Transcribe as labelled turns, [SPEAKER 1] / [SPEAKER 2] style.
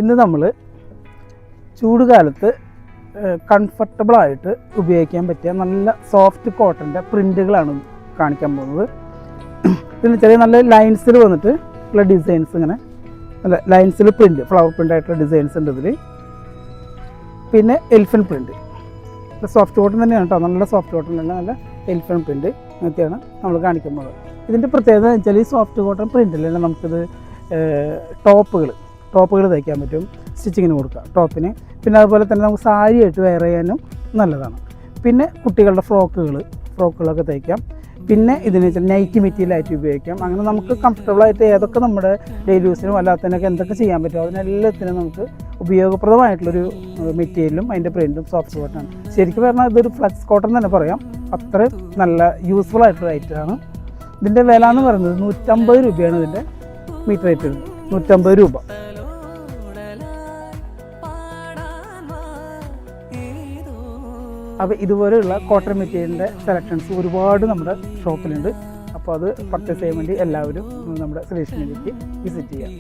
[SPEAKER 1] ഇന്ന് നമ്മൾ ചൂടുകാലത്ത് കംഫർട്ടബിളായിട്ട് ഉപയോഗിക്കാൻ പറ്റിയ നല്ല സോഫ്റ്റ് കോട്ടൻ്റെ പ്രിൻറ്റുകളാണ് കാണിക്കാൻ പോകുന്നത്. പിന്നെ ചെറിയ നല്ല ലൈൻസിൽ വന്നിട്ട് ഉള്ള ഡിസൈൻസ്, ഇങ്ങനെ നല്ല ലൈൻസിൽ പ്രിൻറ്റ്, ഫ്ലവർ പ്രിൻ്റ് ആയിട്ടുള്ള ഡിസൈൻസ് ഉണ്ട് ഇതിൽ. പിന്നെ എലിഫൻ പ്രിൻറ്റ്, സോഫ്റ്റ് കോട്ടൺ തന്നെയാണ് കേട്ടോ, നല്ല സോഫ്റ്റ് കോട്ടൺ തന്നെ, നല്ല എലിഫൻ പ്രിൻറ്റ് അങ്ങനത്തെയാണ് നമ്മൾ കാണിക്കാൻ പോകുന്നത്. ഇതിൻ്റെ പ്രത്യേകത എന്ന് വെച്ചാൽ ഈ സോഫ്റ്റ് കോട്ടൺ പ്രിൻറ്റിൽ തന്നെ നമുക്കിത് ടോപ്പുകൾ തയ്ക്കാൻ പറ്റും, സ്റ്റിച്ചിങ്ങിന് കൊടുക്കുക ടോപ്പിന്. പിന്നെ അതുപോലെ തന്നെ നമുക്ക് സാരിയായിട്ട് വെയർ ചെയ്യാനും നല്ലതാണ്. പിന്നെ കുട്ടികളുടെ ഫ്രോക്കുകളൊക്കെ തയ്ക്കാം. പിന്നെ ഇതിന് വെച്ചാൽ നൈറ്റി മെറ്റീരിയലായിട്ട് ഉപയോഗിക്കാം. അങ്ങനെ നമുക്ക് കംഫർട്ടബിളായിട്ട് ഏതൊക്കെ നമ്മുടെ ഡെയിലി യൂസിനും അല്ലാത്തതിനൊക്കെ എന്തൊക്കെ ചെയ്യാൻ പറ്റുമോ അതിനെല്ലാത്തിനും നമുക്ക് ഉപയോഗപ്രദമായിട്ടുള്ളൊരു മെറ്റീരിയലും അതിൻ്റെ പ്രിൻറ്റും സോഫ്റ്റ് കോട്ടൺ. ശരിക്കും പറഞ്ഞാൽ ഇതൊരു ഫ്ലക്സ് കോട്ടൺ തന്നെ പറയാം, അത്ര നല്ല യൂസ്ഫുൾ ആയിട്ടുള്ള ഐറ്റമാണ്. ഇതിൻ്റെ വില എന്ന് പറയുന്നത് 150 രൂപയാണ് ഇതിൻ്റെ മീറ്റർ റേറ്റ്, 150 രൂപ. അപ്പോൾ ഇതുപോലെയുള്ള കോട്ടൺ മെറ്റീരിയലിൻ്റെ സെലക്ഷൻസ് ഒരുപാട് നമ്മുടെ ഷോപ്പിലുണ്ട്. അപ്പോൾ അത് പർച്ചേസ് ചെയ്യാൻ വേണ്ടി എല്ലാവരും നമ്മുടെ ശ്രീകൃഷ്ണയിലേക്ക് വിസിറ്റ് ചെയ്യാം.